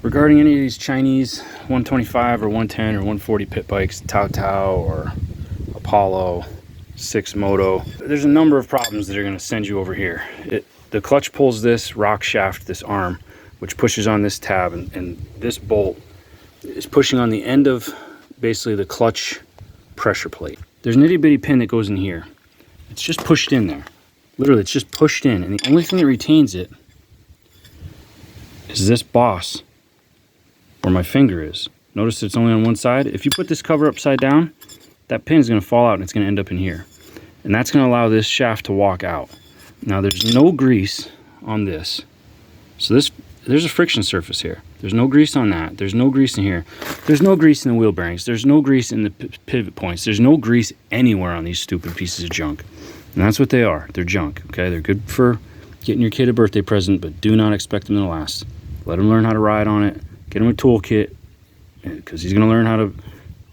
Regarding any of these Chinese 125 or 110 or 140 pit bikes, Tao Tao or Apollo, syxmoto, there's a number of problems that are going to send you over here. The clutch pulls this rock shaft, this arm, which pushes on this tab, and this bolt is pushing on the end of basically the clutch pressure plate. There's an itty bitty pin that goes in here. It's just pushed in there. Literally, it's just pushed in, and the only thing that retains it is this boss where my finger is. Notice it's only on one side. If you put this cover upside down, that pin is going to fall out and it's going to end up in here. And that's going to allow this shaft to walk out. Now there's no grease on this. So there's a friction surface here. There's no grease on that. There's no grease in here. There's no grease in the wheel bearings. There's no grease in the pivot points. There's no grease anywhere on these stupid pieces of junk. And that's what they are. They're junk, okay? They're good for getting your kid a birthday present, but do not expect them to last. Let him learn how to ride on it. Get him a toolkit, because he's going to learn how to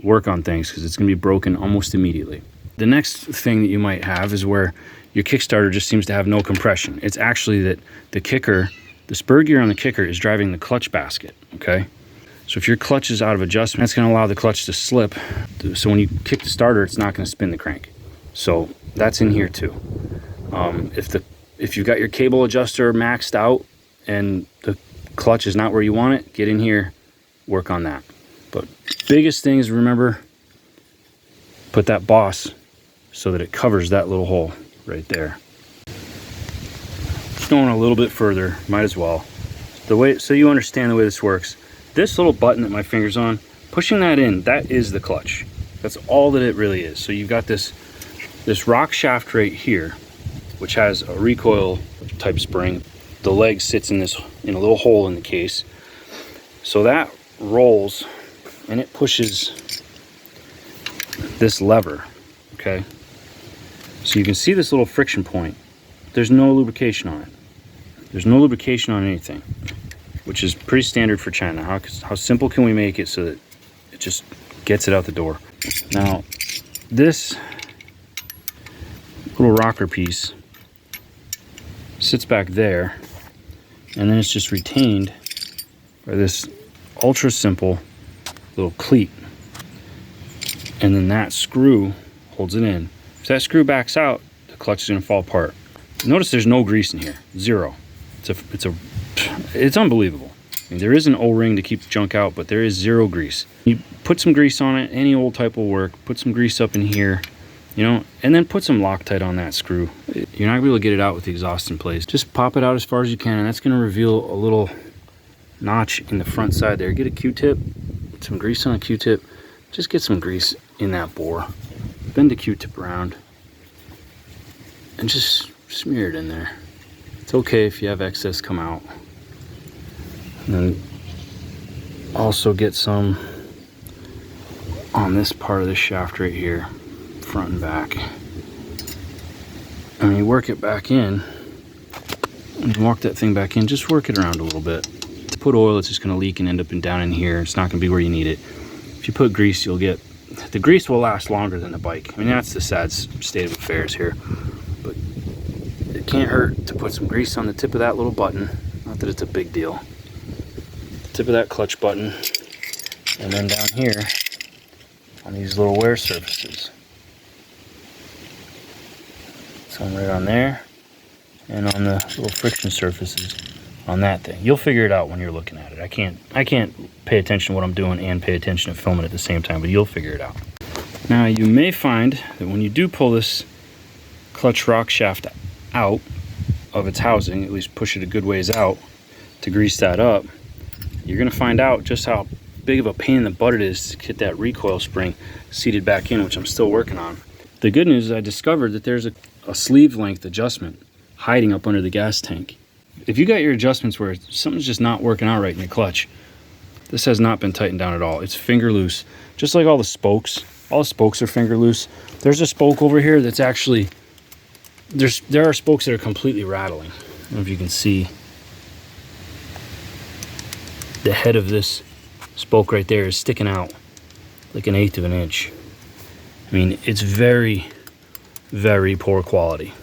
work on things, because it's going to be broken almost immediately. The next thing that you might have is where your Kickstarter just seems to have no compression. It's actually that the kicker, the spur gear on the kicker is driving the clutch basket, okay? So if your clutch is out of adjustment, that's going to allow the clutch to slip. So when you kick the starter, it's not going to spin the crank. So that's in here too. If you've got your cable adjuster maxed out and the clutch is not where you want it, get in here, work on that. But biggest thing is, remember, put that boss so that it covers that little hole right there. Just going a little bit further, might as well. So you understand the way this works. This little button that my finger's on, pushing that in, that is the clutch. That's all that it really is. So you've got this rock shaft right here, which has a recoil type spring. The leg sits in a little hole in the case. So that rolls and it pushes this lever, okay? So you can see this little friction point. There's no lubrication on it. There's no lubrication on anything, which is pretty standard for China. How simple can we make it so that it just gets it out the door? Now, this little rocker piece sits back there, and then it's just retained by this ultra simple little cleat, and then that screw holds it in. If that screw backs out, the clutch is going to fall apart. Notice there's no grease in here, zero. It's unbelievable. I mean, there is an O-ring to keep junk out, but there is zero grease. You put some grease on it, any old type will work. Put some grease up in here, you know, and then put some Loctite on that screw. You're not gonna be able to get it out with the exhaust in place. Just pop it out as far as you can, and that's gonna reveal a little notch in the front side there. Get a Q-tip, put some grease on a Q-tip. Just get some grease in that bore. Bend the Q-tip around and just smear it in there. It's okay if you have excess come out. And then also get some on this part of the shaft right here, front and back. And you work it back in, and walk that thing back in, just work it around a little bit. Put oil, it's just gonna leak and end up down in here. It's not gonna be where you need it. If you put grease, the grease will last longer than the bike. I mean, that's the sad state of affairs here. But it can't hurt to put some grease on the tip of that little button. Not that it's a big deal. The tip of that clutch button, and then down here on these little wear surfaces. Some right on there, and on the little friction surfaces on that thing. You'll figure it out when you're looking at it. I can't pay attention to what I'm doing and pay attention to filming at the same time, but you'll figure it out. Now you may find that when you do pull this clutch rock shaft out of its housing, at least push it a good ways out to grease that up, you're gonna find out just how big of a pain in the butt it is to get that recoil spring seated back in, which I'm still working on. The good news is I discovered that there's a sleeve length adjustment hiding up under the gas tank. If you got your adjustments where something's just not working out right in your clutch, this has not been tightened down at all. It's finger loose, just like all the spokes. All the spokes are finger loose. There's a spoke over here that's actually, there are spokes that are completely rattling. I don't know if you can see. The head of this spoke right there is sticking out like 1/8 of an inch. I mean, it's very, very poor quality.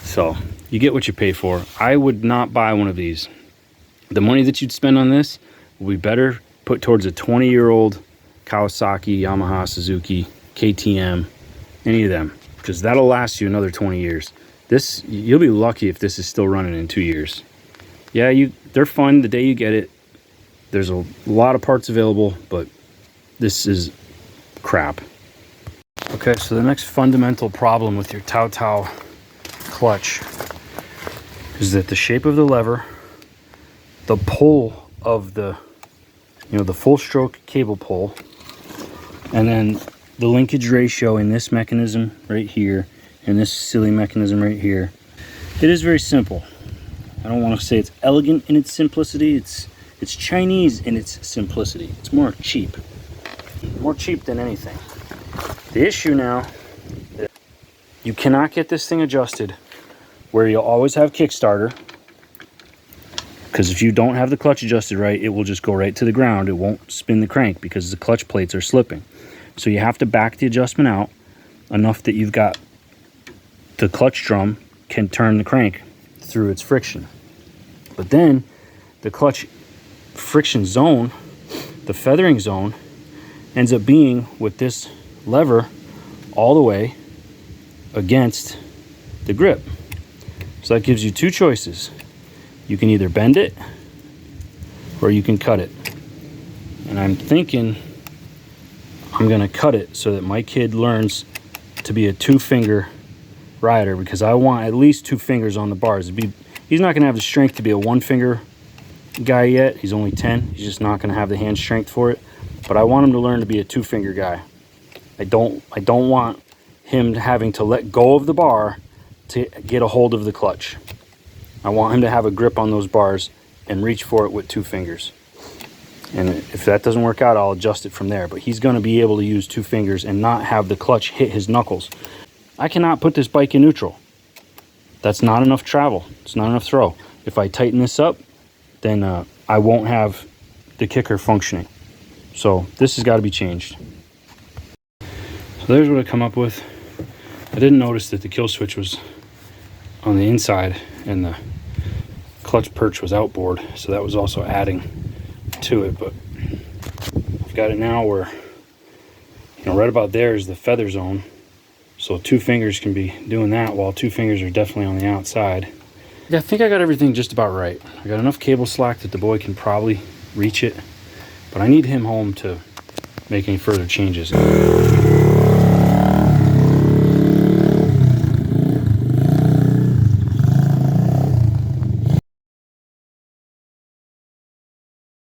So you get what you pay for. I would not buy one of these The money that you'd spend on this will be better put towards a 20-year-old Kawasaki, Yamaha, Suzuki, KTM, any of them, because that'll last you another 20 years. This, you'll be lucky if this is still running in 2 years. Yeah, they're fun the day you get it. There's a lot of parts available, but this is crap. Okay, so the next fundamental problem with your Tao Tao clutch is that the shape of the lever, the pull of the, the full stroke cable pull, and then the linkage ratio in this mechanism right here and this silly mechanism right here. It is very simple. I don't want to say it's elegant in its simplicity. It's Chinese in its simplicity. It's more cheap than anything. The issue now is you cannot get this thing adjusted where you'll always have Kickstarter, because if you don't have the clutch adjusted right, it will just go right to the ground. It won't spin the crank because the clutch plates are slipping. So you have to back the adjustment out enough that you've got the clutch drum can turn the crank through its friction. But then the clutch friction zone, the feathering zone, ends up being with this lever all the way against the grip. So that gives you two choices. You can either bend it or you can cut it. And I'm thinking I'm gonna cut it so that my kid learns to be a two-finger rider, because I want at least 2 fingers on the bars. He's not gonna have the strength to be a one-finger guy yet. He's only 10. He's just not gonna have the hand strength for it. But I want him to learn to be a 2-finger guy. I don't want him having to let go of the bar to get a hold of the clutch. I want him to have a grip on those bars and reach for it with 2 fingers. And if that doesn't work out, I'll adjust it from there. But he's going to be able to use 2 fingers and not have the clutch hit his knuckles. I cannot put this bike in neutral. That's not enough travel. It's not enough throw. If I tighten this up, then I won't have the kicker functioning. So this has got to be changed. So there's what I come up with. I didn't notice that the kill switch was on the inside and the clutch perch was outboard, so that was also adding to it. But I've got it now where, right about there is the feather zone, so 2 fingers can be doing that while 2 fingers are definitely on the outside. Yeah, I think I got everything just about right. I got enough cable slack that the boy can probably reach it, but I need him home to make any further changes.